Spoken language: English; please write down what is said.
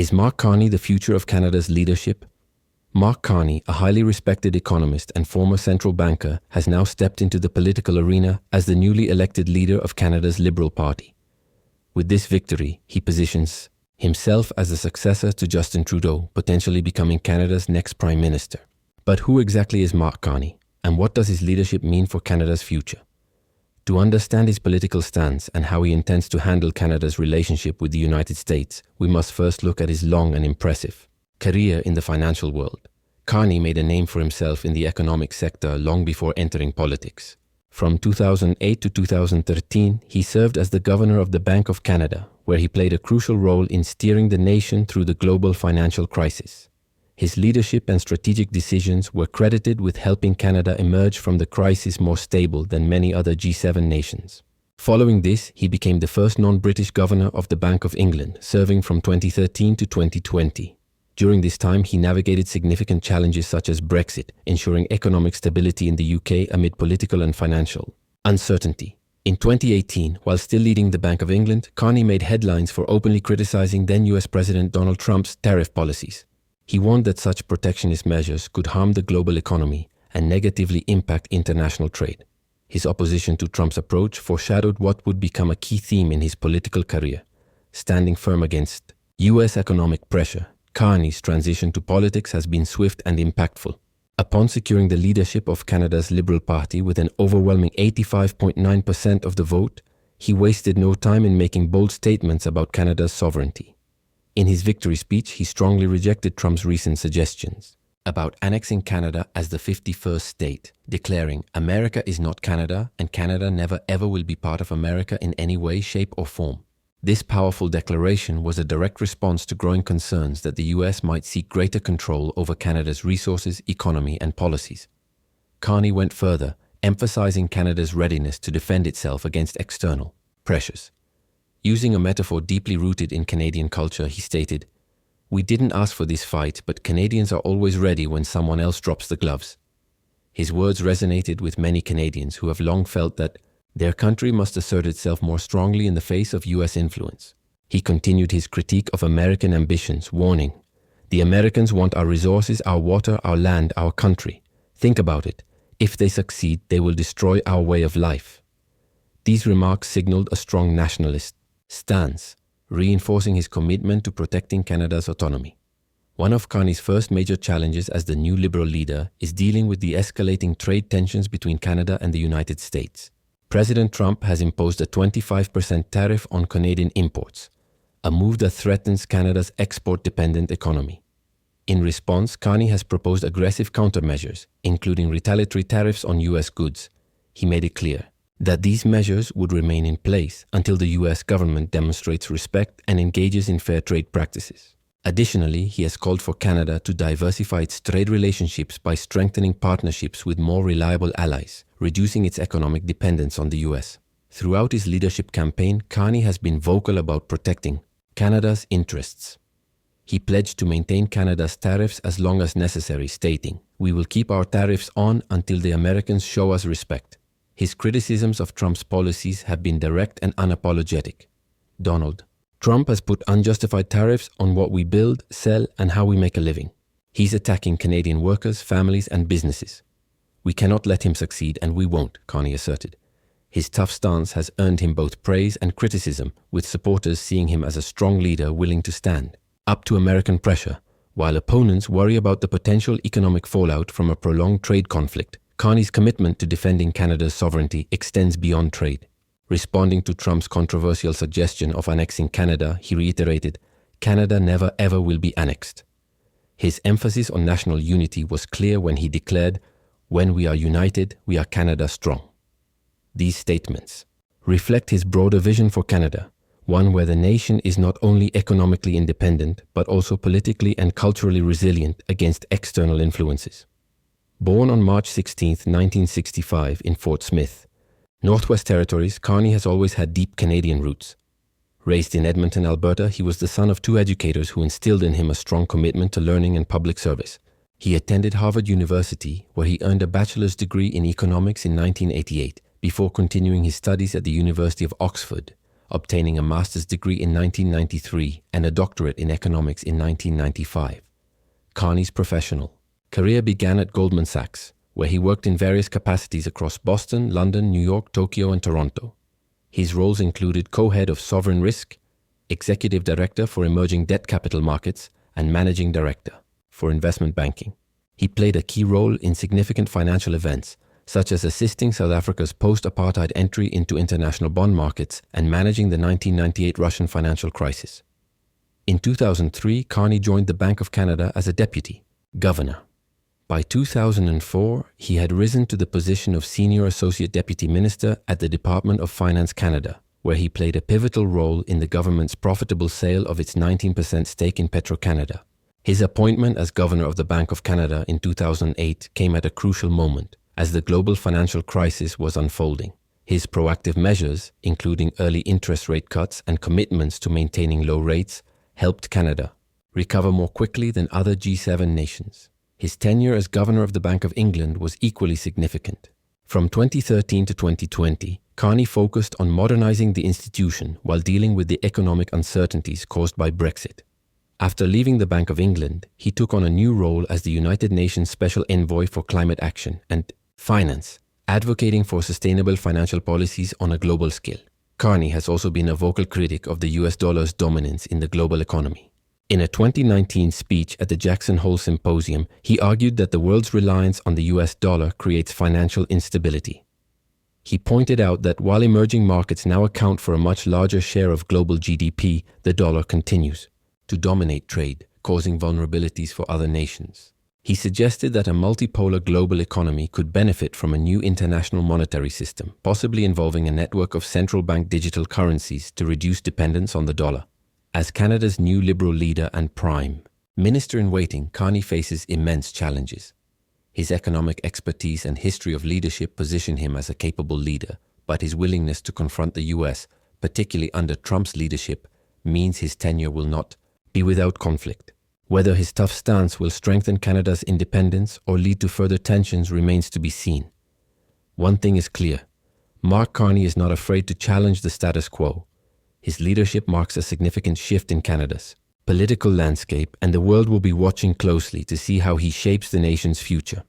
Is Mark Carney the future of Canada's leadership? Mark Carney, a highly respected economist and former central banker, has now stepped into the political arena as the newly elected leader of Canada's Liberal Party. With this victory, he positions himself as the successor to Justin Trudeau, potentially becoming Canada's next Prime Minister. But who exactly is Mark Carney, and what does his leadership mean for Canada's future? To understand his political stance and how he intends to handle Canada's relationship with the United States, we must first look at his long and impressive career in the financial world. Carney made a name for himself in the economic sector long before entering politics. From 2008 to 2013, he served as the governor of the Bank of Canada, where he played a crucial role in steering the nation through the global financial crisis. His leadership and strategic decisions were credited with helping Canada emerge from the crisis more stable than many other G7 nations. Following this, he became the first non-British governor of the Bank of England, serving from 2013 to 2020. During this time, he navigated significant challenges such as Brexit, ensuring economic stability in the UK amid political and financial uncertainty. In 2018, while still leading the Bank of England, Carney made headlines for openly criticizing then US President Donald Trump's tariff policies. He warned that such protectionist measures could harm the global economy and negatively impact international trade. His opposition to Trump's approach foreshadowed what would become a key theme in his political career. Standing firm against US economic pressure, Carney's transition to politics has been swift and impactful. Upon securing the leadership of Canada's Liberal Party with an overwhelming 85.9% of the vote, he wasted no time in making bold statements about Canada's sovereignty. In his victory speech, he strongly rejected Trump's recent suggestions about annexing Canada as the 51st state, declaring, "America is not Canada, and Canada never ever will be part of America in any way, shape, or form." This powerful declaration was a direct response to growing concerns that the US might seek greater control over Canada's resources, economy, and policies. Carney went further, emphasizing Canada's readiness to defend itself against external pressures. Using a metaphor deeply rooted in Canadian culture, he stated, "We didn't ask for this fight, but Canadians are always ready when someone else drops the gloves." His words resonated with many Canadians who have long felt that their country must assert itself more strongly in the face of US influence. He continued his critique of American ambitions, warning, "The Americans want our resources, our water, our land, our country. Think about it. If they succeed, they will destroy our way of life." These remarks signaled a strong nationalist stance, reinforcing his commitment to protecting Canada's autonomy. One of Carney's first major challenges as the new Liberal leader is dealing with the escalating trade tensions between Canada and the United States. President Trump has imposed a 25% tariff on Canadian imports, a move that threatens Canada's export-dependent economy. In response, Carney has proposed aggressive countermeasures, including retaliatory tariffs on US goods. He made it clear that these measures would remain in place until the US government demonstrates respect and engages in fair trade practices. Additionally, he has called for Canada to diversify its trade relationships by strengthening partnerships with more reliable allies, reducing its economic dependence on the US. Throughout his leadership campaign, Carney has been vocal about protecting Canada's interests. He pledged to maintain Canada's tariffs as long as necessary, stating, "We will keep our tariffs on until the Americans show us respect." His criticisms of Trump's policies have been direct and unapologetic. Donald Trump has put unjustified tariffs on what we build, sell, and how we make a living. He's attacking Canadian workers, families, and businesses. "We cannot let him succeed, and we won't," Carney asserted. His tough stance has earned him both praise and criticism, with supporters seeing him as a strong leader willing to stand up to American pressure, while opponents worry about the potential economic fallout from a prolonged trade conflict. Carney's commitment to defending Canada's sovereignty extends beyond trade. Responding to Trump's controversial suggestion of annexing Canada, he reiterated, "Canada never ever will be annexed." His emphasis on national unity was clear when he declared, "When we are united, we are Canada strong." These statements reflect his broader vision for Canada, one where the nation is not only economically independent, but also politically and culturally resilient against external influences. Born on March 16, 1965 in Fort Smith, Northwest Territories, Carney has always had deep Canadian roots. Raised in Edmonton, Alberta, he was the son of two educators who instilled in him a strong commitment to learning and public service. He attended Harvard University, where he earned a bachelor's degree in economics in 1988, before continuing his studies at the University of Oxford, obtaining a master's degree in 1993 and a doctorate in economics in 1995. Carney's professional career began at Goldman Sachs, where he worked in various capacities across Boston, London, New York, Tokyo, and Toronto. His roles included co-head of sovereign risk, executive director for emerging debt capital markets, and managing director for investment banking. He played a key role in significant financial events, such as assisting South Africa's post-apartheid entry into international bond markets and managing the 1998 Russian financial crisis. In 2003, Carney joined the Bank of Canada as a deputy governor. By 2004, he had risen to the position of Senior Associate Deputy Minister at the Department of Finance Canada, where he played a pivotal role in the government's profitable sale of its 19% stake in Petro-Canada. His appointment as Governor of the Bank of Canada in 2008 came at a crucial moment as the global financial crisis was unfolding. His proactive measures, including early interest rate cuts and commitments to maintaining low rates, helped Canada recover more quickly than other G7 nations. His tenure as Governor of the Bank of England was equally significant. From 2013 to 2020, Carney focused on modernizing the institution while dealing with the economic uncertainties caused by Brexit. After leaving the Bank of England, he took on a new role as the United Nations Special Envoy for Climate Action and Finance, advocating for sustainable financial policies on a global scale. Carney has also been a vocal critic of the US dollar's dominance in the global economy. In a 2019 speech at the Jackson Hole Symposium, he argued that the world's reliance on the US dollar creates financial instability. He pointed out that while emerging markets now account for a much larger share of global GDP, the dollar continues to dominate trade, causing vulnerabilities for other nations. He suggested that a multipolar global economy could benefit from a new international monetary system, possibly involving a network of central bank digital currencies to reduce dependence on the dollar. As Canada's new Liberal leader and Prime Minister-in-waiting, Carney faces immense challenges. His economic expertise and history of leadership position him as a capable leader, but his willingness to confront the US, particularly under Trump's leadership, means his tenure will not be without conflict. Whether his tough stance will strengthen Canada's independence or lead to further tensions remains to be seen. One thing is clear: Mark Carney is not afraid to challenge the status quo. His leadership marks a significant shift in Canada's political landscape, and the world will be watching closely to see how he shapes the nation's future.